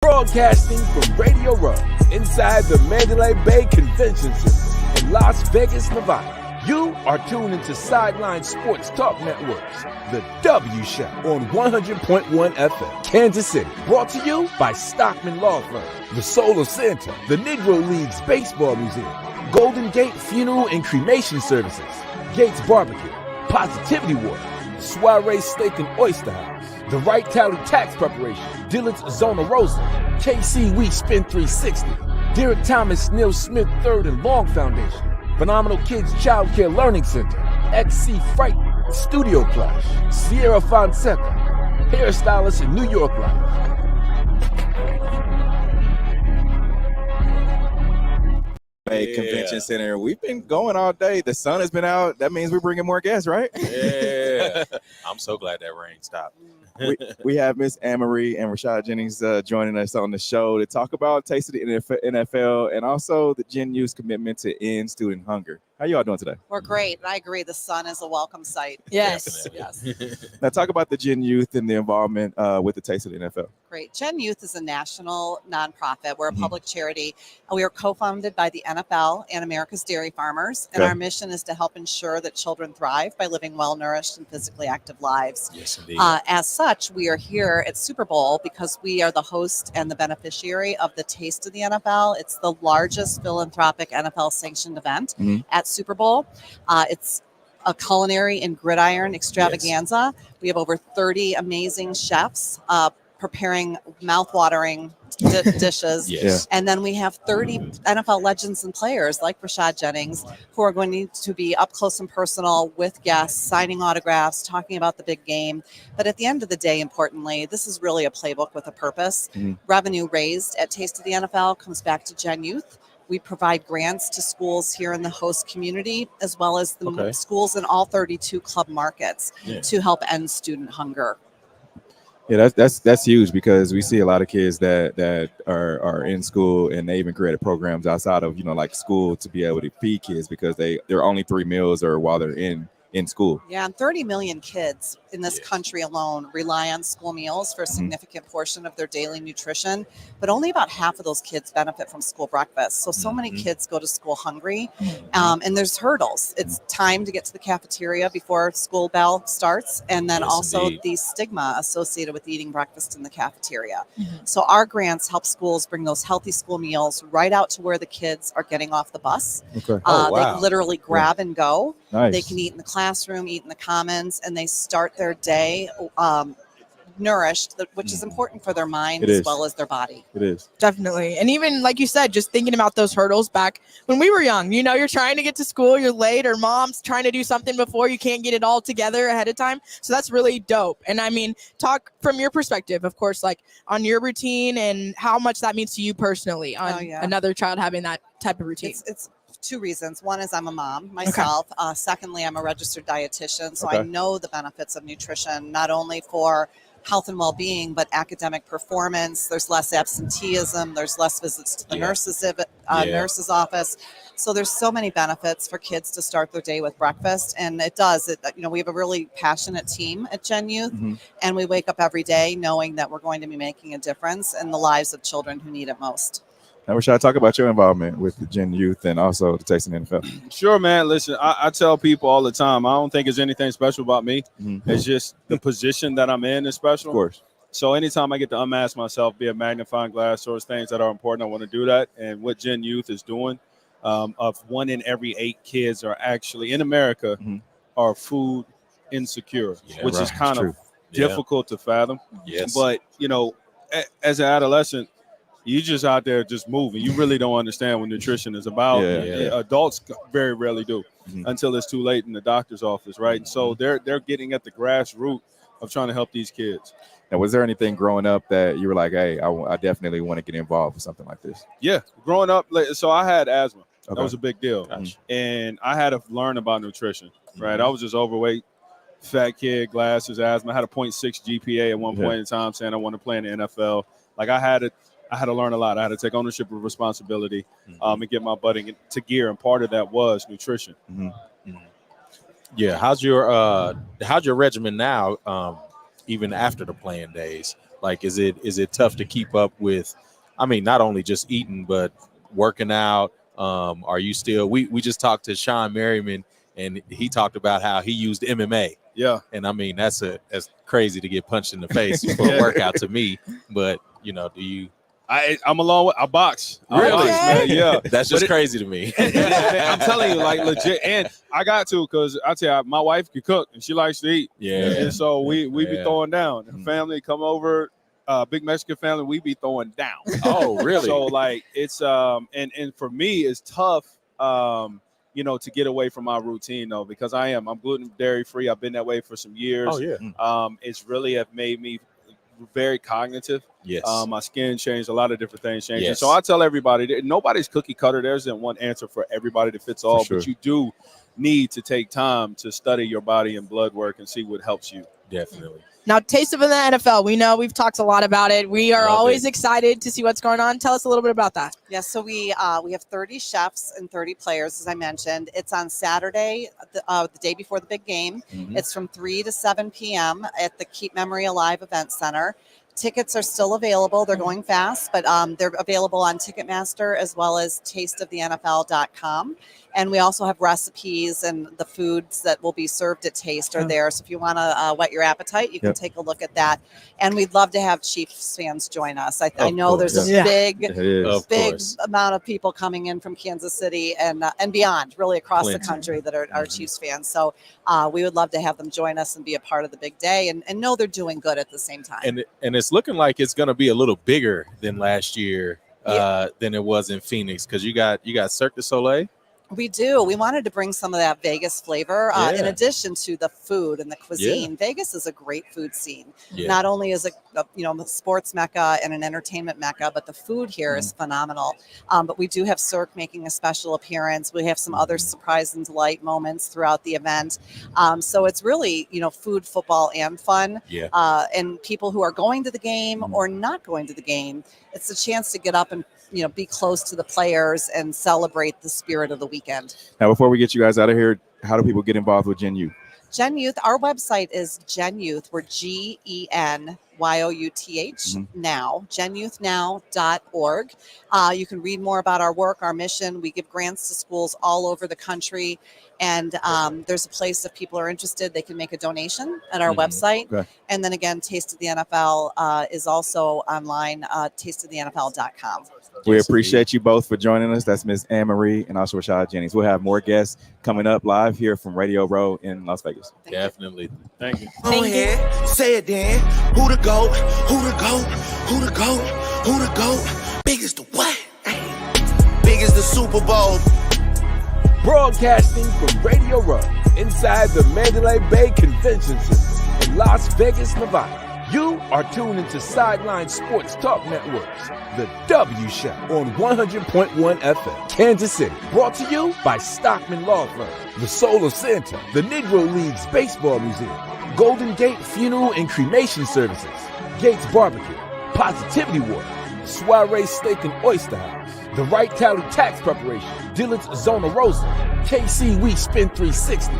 Broadcasting from Radio Row inside the Mandalay Bay Convention Center in Las Vegas, Nevada. You are tuned into Sideline Sports Talk Network's The W Show on 100.1 FM, Kansas City. Brought to you by Stockman Law Firm, the Soul of Santa, the Negro Leagues Baseball Museum, Golden Gate Funeral and Cremation Services, Gates Barbecue, Positivity Water, Soiree Steak and Oyster House, The Right Tally Tax Preparation, Dillard's Zona Rosa, KC We Spin 360, Derek Thomas Neil Smith III and Long Foundation, Phenomenal Kids Child Care Learning Center, XC Fright Studio Plush, Sierra Fonseca, Hairstylist in New York Life. Convention Center. We've been going all day. The sun has been out. That means we're bringing more guests, right? Yeah. I'm so glad that rain stopped. we have Miss Anne-Marie and Rashad Jennings joining us on the show to talk about Taste of the NFL and also the Gen U's commitment to end student hunger. How you all doing today? We're great. I agree. The sun is a welcome sight. Yes. Yes. Now talk about the Gen Youth and the involvement with the Taste of the NFL. Great. Gen Youth is a national nonprofit. We're a public charity. We are co-founded by the NFL and America's Dairy Farmers. And our mission is to help ensure that children thrive by living well-nourished and physically active lives. Yes, indeed. As such, we are here at Super Bowl because we are the host and the beneficiary of the Taste of the NFL. It's the largest philanthropic NFL-sanctioned event at Super Bowl. It's a culinary and gridiron extravaganza. Yes. We have over 30 amazing chefs preparing mouth-watering dishes. Yes. And then we have 30 NFL legends and players like Rashad Jennings who are going to be up close and personal with guests, signing autographs, talking about the big game. But at the end of the day, importantly, this is really a playbook with a purpose. Revenue raised at Taste of the NFL comes back to Gen Youth. We provide grants to schools here in the host community, as well as the schools in all 32 club markets to help end student hunger. Yeah, that's huge because we see a lot of kids that are in school and they even created programs outside of like school to be able to feed kids because they're only 3 meals or while they're in school. Yeah, and 30 million kids in this country alone rely on school meals for a significant portion of their daily nutrition, but only about half of those kids benefit from school breakfast. So many kids go to school hungry, and there's hurdles. It's time to get to the cafeteria before school bell starts, and then the stigma associated with eating breakfast in the cafeteria. So our grants help schools bring those healthy school meals right out to where the kids are getting off the bus. Okay. They literally grab and go. Nice. They can eat in the classroom, eat in the commons, and they start their day nourished, which is important for their mind as well as their body. It is. Definitely. And even like you said, just thinking about those hurdles back when we were young, you're trying to get to school, you're late, or mom's trying to do something before you can't get it all together ahead of time. So that's really dope. And I mean, talk from your perspective, of course, like on your routine and how much that means to you personally on another child having that type of routine. It's 2 reasons. One is I'm a mom myself. Secondly, I'm a registered dietitian. So I know the benefits of nutrition, not only for health and well-being, but academic performance. There's less absenteeism. There's less visits to the nurse's office. So there's so many benefits for kids to start their day with breakfast. And we have a really passionate team at Gen Youth, and we wake up every day knowing that we're going to be making a difference in the lives of children who need it most. Now, Rashad, talk about your involvement with the Gen Youth and also the Taste of the NFL. Sure, man. Listen, I tell people all the time, I don't think there's anything special about me. It's just the position that I'm in is special. Of course. So anytime I get to unmask myself, be a magnifying glass, those things that are important, I want to do that. And what Gen Youth is doing, of 1 in every 8 kids are actually in America are food insecure, which is kind of difficult to fathom. Yes. But, as an adolescent, you just out there just moving. You really don't understand what nutrition is about. Adults very rarely do until it's too late in the doctor's office, right? So they're getting at the grassroots of trying to help these kids. And was there anything growing up that you were like, hey, I definitely want to get involved with something like this? Yeah, growing up, so I had asthma. That was a big deal. And I had to learn about nutrition, right? I was just overweight, fat kid, glasses, asthma. I had a 0.6 GPA at one point in time saying I want to play in the NFL. Like I had to learn a lot. I had to take ownership of responsibility and get my butt into gear. And part of that was nutrition. Yeah. How's your regimen now, even after the playing days? Like, is it tough to keep up with? I mean, not only just eating, but working out. Are you still? We just talked to Sean Merriman, and he talked about how he used MMA. Yeah. And I mean, that's crazy to get punched in the face for a workout to me. But do you? I'm along with I box. Really? I box, man. Yeah. That's just crazy to me. I'm telling you, like legit. And I got to, because I tell you, my wife can cook and she likes to eat. Yeah. And so we be throwing down. The family come over, big Mexican family, we be throwing down. Oh, really? So like it's and for me it's tough to get away from my routine though, because I'm gluten dairy free. I've been that way for some years. Oh yeah. It's really have made me very cognitive. Yes. My skin changed, a lot of different things changed. Yes. And so I tell everybody that nobody's cookie cutter. There isn't one answer for everybody that fits all, sure. but you do need to take time to study your body and blood work and see what helps you. Definitely. Now, taste of the NFL. We know we've talked a lot about it. We are always it. excited to see what's going on. Tell us a little bit about that. Yes, so we have 30 chefs and 30 players, as I mentioned. It's on Saturday, the day before the big game. Mhm. It's from 3 to 7 p.m. at the Keep Memory Alive Event Center. Tickets are still available. They're going fast, but they're available on Ticketmaster as well as tasteofthenfl.com. And we also have recipes, and the foods that will be served at Taste are there. So if you want to whet your appetite, you can take a look at that. And we'd love to have Chiefs fans join us. I know course. there's a Yeah. big Of big course. amount of people coming in from Kansas City and beyond, really across Plenty. the country that are Chiefs fans. So we would love to have them join us and be a part of the big day, and know they're doing good at the same time. And it's looking like it's going to be a little bigger than last year than it was in Phoenix, because you got Cirque du Soleil. We do. We wanted to bring some of that Vegas flavor in Yeah. addition to the food and the cuisine. Vegas is a great food scene. Yeah. Not only is it a sports mecca and an entertainment mecca, but the food here is phenomenal. But we do have Cirque making a special appearance. We have some other surprise and delight moments throughout the event. So it's really food, football, and fun. Yeah. And people who are going to the game or not going to the game, it's a chance to get up and be close to the players and celebrate the spirit of the weekend. Now, before we get you guys out of here, how do people get involved with Gen U? Gen Youth, our website is Gen Youth. We're GENYOUTH now, genyouthnow.org. You can read more about our work, our mission. We give grants to schools all over the country. And there's a place, if people are interested, they can make a donation at our website. Okay. And then again, Taste of the NFL is also online, tasteofthenfl.com. We appreciate you both for joining us. That's Ms. Anne Marie and also Rashad Jennings. We'll have more guests coming up live here from Radio Row in Las Vegas. Definitely. Thank you. Go ahead, say it then. Who the GOAT? Who the GOAT? Who the GOAT? Who the GOAT? Big as the what? Big as the Super Bowl. Broadcasting from Radio Row inside the Mandalay Bay Convention Center in Las Vegas, Nevada. You are tuned into Sideline Sports Talk Networks, the W Show on 100.1 FM, Kansas City. Brought to you by Stockman Law Firm, the Soul of Santa, the Negro Leagues Baseball Museum, Golden Gate Funeral and Cremation Services, Gates Barbecue, Positivity Water, Soiree Steak and Oyster House, the Right Tally Tax Preparation, Dillard's Zona Rosa, KC Wheat Spin 360,